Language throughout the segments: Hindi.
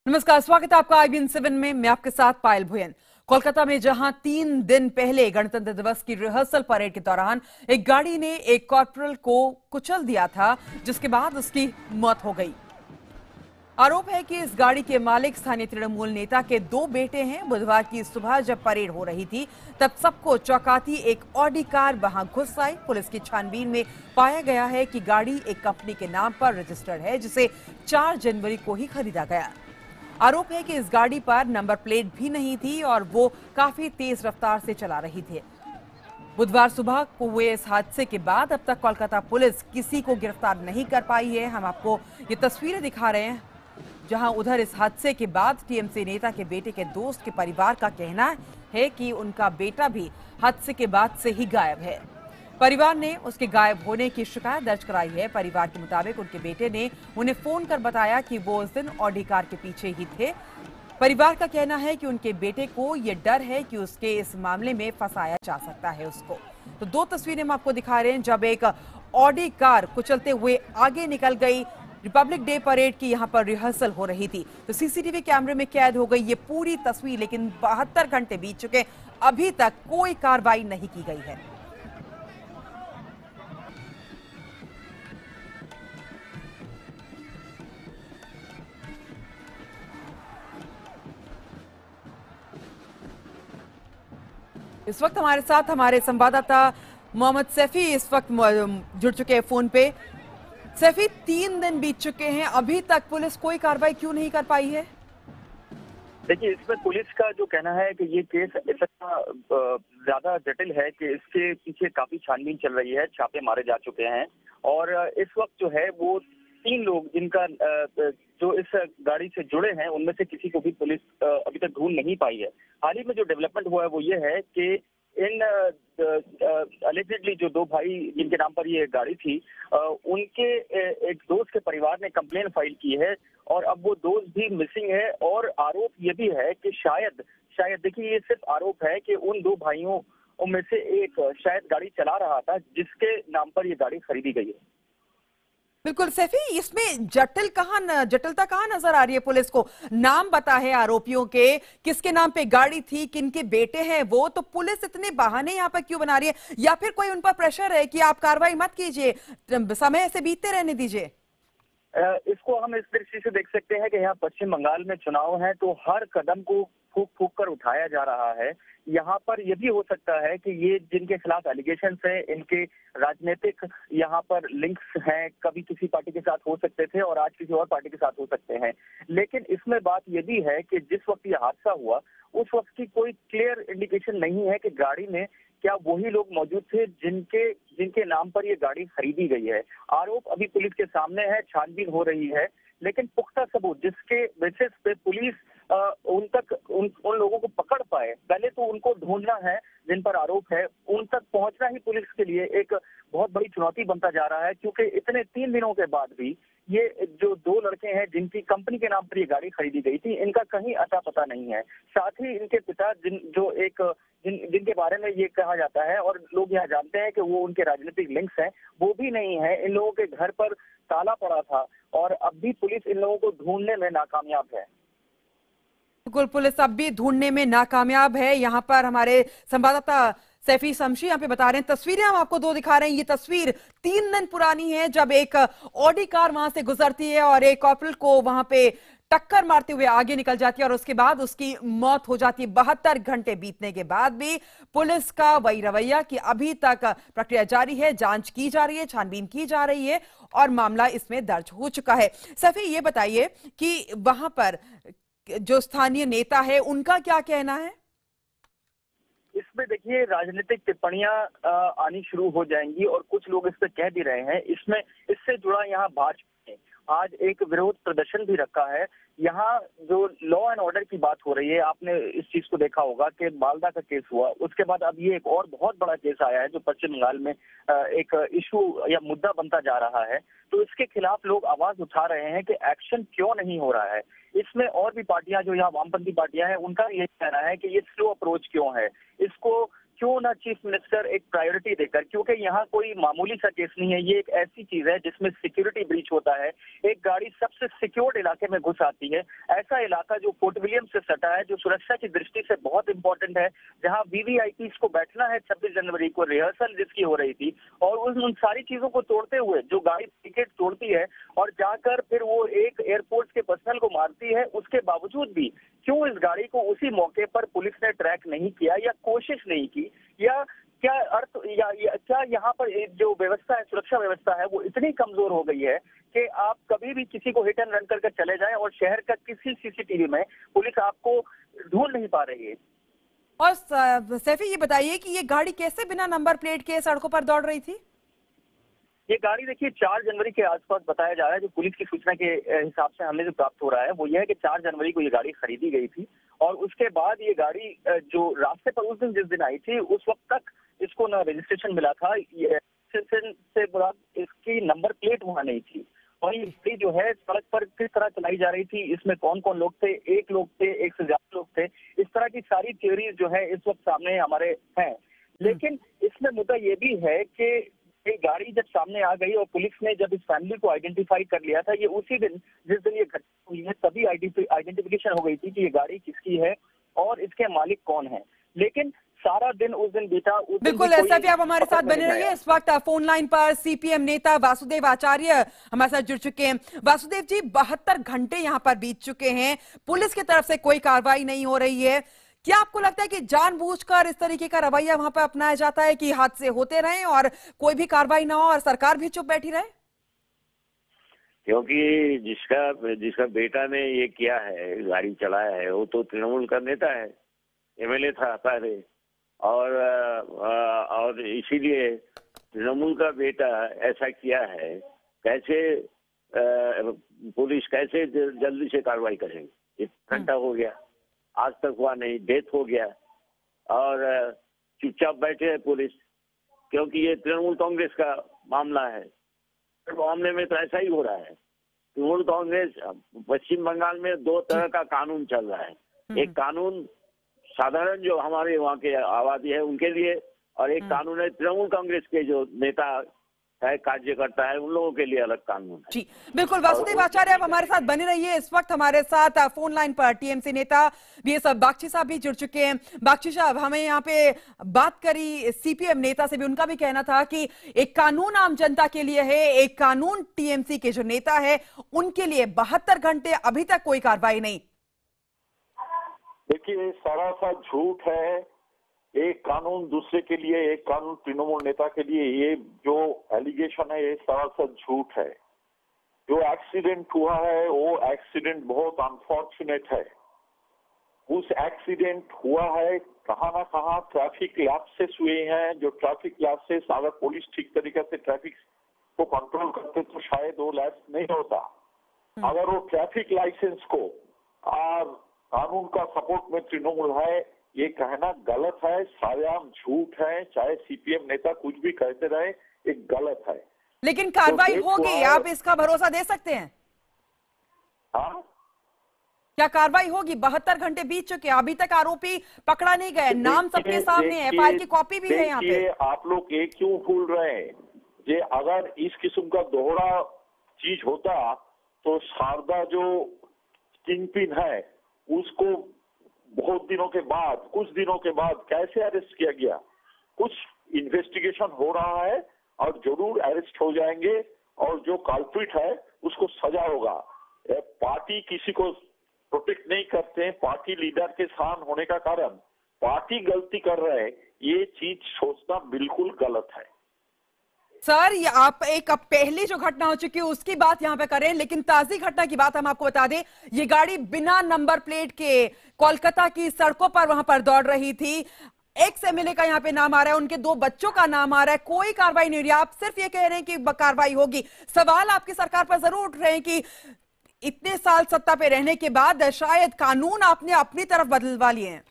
नमस्कार, स्वागत है आपका IBN7 में। मैं आपके साथ पायल भुयन। कोलकाता में जहां 3 दिन पहले गणतंत्र दिवस की रिहर्सल परेड के दौरान एक गाड़ी ने एक कॉर्पोरल को कुचल दिया था, जिसके बाद उसकी मौत हो गई। आरोप है कि इस गाड़ी के मालिक स्थानीय तृणमूल नेता के 2 बेटे हैं। बुधवार की सुबह जब परेड हो रही थी, तब सबको चौंकाती एक ऑडी कार वहां घुस आई। पुलिस की छानबीन में पाया गया है कि गाड़ी एक कंपनी के नाम पर रजिस्टर्ड है, जिसे 4 जनवरी को ही खरीदा गया। आरोप है कि इस गाड़ी पर नंबर प्लेट भी नहीं थी और वो काफी तेज रफ्तार से चला रही थी। बुधवार सुबह को हुए इस हादसे के बाद अब तक कोलकाता पुलिस किसी को गिरफ्तार नहीं कर पाई है। हम आपको ये तस्वीरें दिखा रहे हैं, जहां उधर इस हादसे के बाद टीएमसी नेता के बेटे के दोस्त के परिवार का कहना है कि उनका बेटा भी हादसे के बाद से ही गायब है। परिवार ने उसके गायब होने की शिकायत दर्ज कराई है। परिवार के मुताबिक उनके बेटे ने उन्हें फोन कर बताया कि वो उस दिन ऑडी कार के पीछे ही थे। परिवार का कहना है कि उनके बेटे को ये डर है कि उसके इस मामले में फंसाया जा सकता है उसको। तो 2 तस्वीरें हम आपको दिखा रहे हैं, जब एक ऑडी कार कुचलते हुए आगे निकल गई। रिपब्लिक डे परेड की यहां पर रिहर्सल हो रही थी, तो सीसीटीवी कैमरे में कैद हो गई ये पूरी तस्वीर। लेकिन 72 घंटे बीत चुके, अभी तक कोई कार्रवाई नहीं की गई है। इस वक्त हमारे साथ हमारे संवाददाता मोहम्मद सैफी इस वक्त जुड़ चुके हैं फोन पे। सैफी, 3 दिन बीत चुके हैं, अभी तक पुलिस कोई कार्रवाई क्यों नहीं कर पाई है? देखिए, इसमें पुलिस का जो कहना है कि ये केस इतना ज्यादा जटिल है कि इसके पीछे काफी छानबीन चल रही है, छापे मारे जा चुके हैं और इस वक्त जो है वो 3 लोग जिनका जो इस गाड़ी से जुड़े हैं, उनमें से किसी को भी पुलिस अभी तक ढूंढ नहीं पाई है। हाल ही में जो डेवलपमेंट हुआ है वो ये है कि इन अलिजिडली जो 2 भाई जिनके नाम पर ये गाड़ी थी, उनके एक दोस्त के परिवार ने कंप्लेन फाइल की है और अब वो दोस्त भी मिसिंग है। और आरोप ये भी है कि शायद देखिए, ये सिर्फ आरोप है कि उन 2 भाइयों में से एक शायद गाड़ी चला रहा था जिसके नाम पर ये गाड़ी खरीदी गई है। बिल्कुल सैफी, इसमें जटिलता कहाँ नजर आ रही है पुलिस को? नाम पता है आरोपियों के, किसके नाम पे गाड़ी थी, किनके बेटे हैं वो, तो पुलिस इतने बहाने यहाँ पर क्यों बना रही है? या फिर कोई उन पर प्रेशर है कि आप कार्रवाई मत कीजिए, समय ऐसे बीतते रहने दीजिए? इसको हम इस दृष्टि से देख सकते हैं कि यहाँ पश्चिम बंगाल में चुनाव है, तो हर कदम को फूक फूक कर उठाया जा रहा है। यहाँ पर यह भी हो सकता है कि ये जिनके खिलाफ एलिगेशंस हैं, इनके राजनीतिक यहाँ पर लिंक्स हैं, कभी किसी पार्टी के साथ हो सकते थे और आज किसी और पार्टी के साथ हो सकते हैं। लेकिन इसमें बात यह भी है कि जिस वक्त ये हादसा हुआ, उस वक्त की कोई क्लियर इंडिकेशन नहीं है कि गाड़ी में क्या वही लोग मौजूद थे जिनके नाम पर ये गाड़ी खरीदी गई है। आरोप अभी पुलिस के सामने है, छानबीन हो रही है, लेकिन पुख्ता सबूत जिसके बेसिस पे पुलिस उन लोगों को पकड़ पाए, पहले तो उनको ढूंढना है जिन पर आरोप है, उन तक पहुंचना ही पुलिस के लिए एक बहुत बड़ी चुनौती बनता जा रहा है। क्योंकि इतने 3 दिनों के बाद भी ये जो 2 लड़के हैं जिनकी कंपनी के नाम पर ये गाड़ी खरीदी गई थी, इनका कहीं अता पता नहीं है। साथ ही इनके पिता जिनके बारे में ये कहा जाता है और लोग यहाँ जानते हैं कि वो उनके राजनीतिक लिंक्स हैं, वो भी नहीं है। इन लोगों के घर पर ताला पड़ा था और अब भी पुलिस इन लोगों को ढूंढने में नाकामयाब है। बिल्कुल, पुलिस अब भी ढूंढने में नाकामयाब है। यहाँ पर हमारे संवाददाता सैफी शमशी यहाँ पे बता रहे हैं, तस्वीरें हम आपको 2 दिखा रहे हैं। ये तस्वीर 3 दिन पुरानी है, जब एक ऑडी कार वहां से गुजरती है और एक कॉर्पोरल को वहां पे टक्कर मारते हुए आगे निकल जाती है और उसके बाद उसकी मौत हो जाती है। 72 घंटे बीतने के बाद भी पुलिस का वही रवैया कि अभी तक प्रक्रिया जारी है, जांच की जा रही है, छानबीन की जा रही है और मामला इसमें दर्ज हो चुका है। सैफी, ये बताइए कि वहां पर जो स्थानीय नेता है उनका क्या कहना है? इसमें देखिए, राजनीतिक टिप्पणियां आनी शुरू हो जाएंगी और कुछ लोग इस पे कह भी रहे हैं। इससे जुड़ा यहाँ भाजपा ने आज एक विरोध प्रदर्शन भी रखा है। यहाँ जो लॉ एंड ऑर्डर की बात हो रही है, आपने इस चीज को देखा होगा कि मालदा का केस हुआ, उसके बाद अब ये एक और बहुत बड़ा केस आया है जो पश्चिम बंगाल में एक इशू या मुद्दा बनता जा रहा है। तो इसके खिलाफ लोग आवाज उठा रहे हैं कि एक्शन क्यों नहीं हो रहा है। इसमें और भी पार्टियां जो यहाँ वामपंथी पार्टियां हैं, उनका यही कहना है कि ये स्लो अप्रोच क्यों है, इसको क्यों ना चीफ मिनिस्टर एक प्रायोरिटी देकर, क्योंकि यहाँ कोई मामूली सा केस नहीं है, ये एक ऐसी चीज है जिसमें सिक्योरिटी ब्रीच होता है। एक गाड़ी सबसे सिक्योर्ड इलाके में घुस आती है, ऐसा इलाका जो फोर्ट विलियम से सटा है, जो सुरक्षा की दृष्टि से बहुत इंपॉर्टेंट है, जहाँ वीवीआईपी को बैठना है 26 जनवरी को, रिहर्सल जिसकी हो रही थी, और उन सारी चीजों को तोड़ते हुए जो गाड़ी टिकट तोड़ती है और जाकर फिर वो एक एयरपोर्ट के पर्सनल को मारती है, उसके बावजूद भी क्यों इस गाड़ी को उसी मौके पर पुलिस ने ट्रैक नहीं किया या कोशिश नहीं की, या क्या अर्थ या क्या यहाँ पर जो व्यवस्था है, सुरक्षा व्यवस्था है, वो इतनी कमजोर हो गई है कि आप कभी भी किसी को हिट एंड रन करके चले जाएं और शहर का किसी सीसीटीवी में पुलिस आपको ढूंढ नहीं पा रही है। और सैफी ये बताइए कि ये गाड़ी कैसे बिना नंबर प्लेट के सड़कों पर दौड़ रही थी? ये गाड़ी देखिए 4 जनवरी के आसपास बताया जा रहा है, जो पुलिस की सूचना के हिसाब से हमें जो प्राप्त हो रहा है वो ये है कि 4 जनवरी को ये गाड़ी खरीदी गई थी, और उसके बाद ये गाड़ी जो रास्ते पर उस दिन जिस दिन आई थी उस वक्त तक इसको ना रजिस्ट्रेशन मिला था, से बाद इसकी नंबर प्लेट वहां नहीं थी, और ये गाड़ी जो है सड़क पर किस तरह चलाई जा रही थी, इसमें कौन कौन लोग थे, एक लोग थे, एक से ज्यादा लोग थे, इस तरह की सारी थ्योरीज जो है इस वक्त सामने हमारे हैं। लेकिन इसमें मुद्दा ये भी है कि ये गाड़ी जब सामने आ गई और पुलिस ने जब इस फैमिली को आइडेंटिफाई कर लिया था, ये उसी दिन जिस दिन ये घटना हुई है तभी आइडेंटिफिकेशन हो गई थी कि ये गाड़ी किसकी है और इसके मालिक कौन है। लेकिन सारा दिन उस दिन बीता, बिल्कुल ऐसा भी आप हमारे साथ बने रहिए। इस वक्त फोन लाइन पर सीपीएम नेता वासुदेव आचार्य हमारे साथ जुड़ चुके हैं। वासुदेव जी, 72 घंटे यहाँ पर बीत चुके हैं, पुलिस की तरफ से कोई कार्रवाई नहीं हो रही है। क्या आपको लगता है कि जानबूझकर इस तरीके का रवैया वहां पर अपनाया जाता है कि हादसे होते रहें और कोई भी कार्रवाई ना हो और सरकार भी चुप बैठी रहे? क्योंकि जिसका बेटा ने ये किया है, गाड़ी चलाया है, वो तो तृणमूल का नेता है, एमएलए था पहले, और इसीलिए तृणमूल का बेटा ऐसा किया है। कैसे पुलिस कैसे जल्दी से कार्रवाई करेंगे? इतना घंटा हो गया, आज तक हुआ नहीं, डेथ हो गया और चुपचाप बैठे है पुलिस, क्योंकि ये तृणमूल कांग्रेस का मामला है। मामले में तो ऐसा ही हो रहा है। तृणमूल कांग्रेस, पश्चिम बंगाल में 2 तरह का कानून चल रहा है। एक कानून साधारण जो हमारे वहाँ के आबादी है उनके लिए, और एक कानून है तृणमूल कांग्रेस के जो नेता है, कार्यकर्ता है, उन लोगों के लिए अलग कानून है। जी बिल्कुल। वासुदेव आचार्य आप हमारे साथ बने रहिए। इस वक्त हमारे साथ फोन लाइन पर टीएमसी नेता बीएस बागची साहब भी जुड़ चुके हैं। बागची साहब, हमें यहाँ पे बात करी सीपीएम नेता से भी, उनका भी कहना था कि एक कानून आम जनता के लिए है, एक कानून टीएमसी के जो नेता है उनके लिए। 72 घंटे अभी तक कोई कार्रवाई नहीं। देखिए, सरासर झूठ है। एक कानून दूसरे के लिए, एक कानून तृणमूल नेता के लिए, ये जो एलिगेशन है ये सरासर झूठ है। जो एक्सीडेंट हुआ है वो एक्सीडेंट बहुत अनफॉर्चुनेट है। उस एक्सीडेंट हुआ है कहाँ ना कहाँ ट्रैफिक लैप्सेस हुए हैं। जो ट्रैफिक लैप्सेस, अगर पुलिस ठीक तरीके से ट्रैफिक को कंट्रोल करते तो शायद वो लैप्स नहीं होता। अगर वो ट्रैफिक लाइसेंस को और कानून का सपोर्ट में तृणमूल है, ये कहना गलत है, सायाम झूठ है। चाहे सीपीएम नेता कुछ भी कहते रहे, ये गलत है। लेकिन कार्रवाई होगी, आप इसका भरोसा दे सकते हैं? हाँ, क्या कार्रवाई होगी? 72 घंटे बीत चुके, अभी तक आरोपी पकड़ा नहीं गया, नाम सबके सामने है, एफआईआर की कॉपी भी है यहाँ पे। आप लोग ये क्यों भूल रहे हैं? ये अगर इस किस्म का दोहरा चीज होता तो शारदा जो किंगपिन है उसको बहुत दिनों के बाद, कुछ दिनों के बाद कैसे अरेस्ट किया गया? कुछ इन्वेस्टिगेशन हो रहा है और जरूर अरेस्ट हो जाएंगे, और जो कल्प्रिट है उसको सजा होगा। पार्टी किसी को प्रोटेक्ट नहीं करते, पार्टी लीडर के साथ होने का कारण पार्टी गलती कर रहे हैं, ये चीज सोचना बिल्कुल गलत है। सर, ये आप एक अब पहली जो घटना हो चुकी है उसकी बात यहां पे करें, लेकिन ताजी घटना की बात हम आपको बता दें। ये गाड़ी बिना नंबर प्लेट के कोलकाता की सड़कों पर वहां पर दौड़ रही थी। एक्स एमएलए का यहाँ पे नाम आ रहा है, उनके 2 बच्चों का नाम आ रहा है, कोई कार्रवाई नहीं हो रही। आप सिर्फ ये कह रहे हैं कि कार्रवाई होगी। सवाल आपकी सरकार पर जरूर उठ रहे हैं कि इतने साल सत्ता पे रहने के बाद शायद कानून आपने अपनी तरफ बदलवा लिए हैं।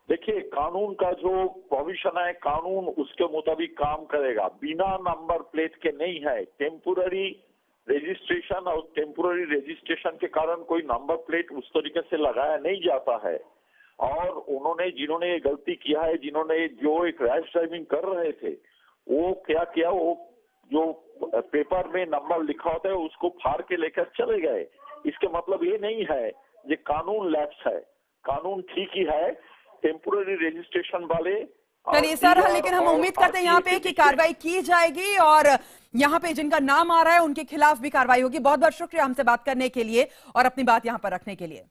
देखिए, कानून का जो प्रोविजन है, कानून उसके मुताबिक काम करेगा। बिना नंबर प्लेट के नहीं है। टेम्पोररी रजिस्ट्रेशन, और टेम्पोररी रजिस्ट्रेशन के कारण कोई नंबर प्लेट उस तरीके से लगाया नहीं जाता है। और उन्होंने जिन्होंने ये गलती किया है, जिन्होंने जो एक रैश ड्राइविंग कर रहे थे, वो क्या किया, वो जो पेपर में नंबर लिखा होता है उसको फाड़ के लेकर चले गए। इसके मतलब ये नहीं है ये कानून लैप्स है, कानून ठीक ही है। टेम्पोररी रजिस्ट्रेशन वाले चलिए सर, लेकिन हम उम्मीद करते हैं यहाँ पे कि कार्रवाई की जाएगी और यहाँ पे जिनका नाम आ रहा है उनके खिलाफ भी कार्रवाई होगी। बहुत बहुत शुक्रिया हमसे बात करने के लिए और अपनी बात यहाँ पर रखने के लिए।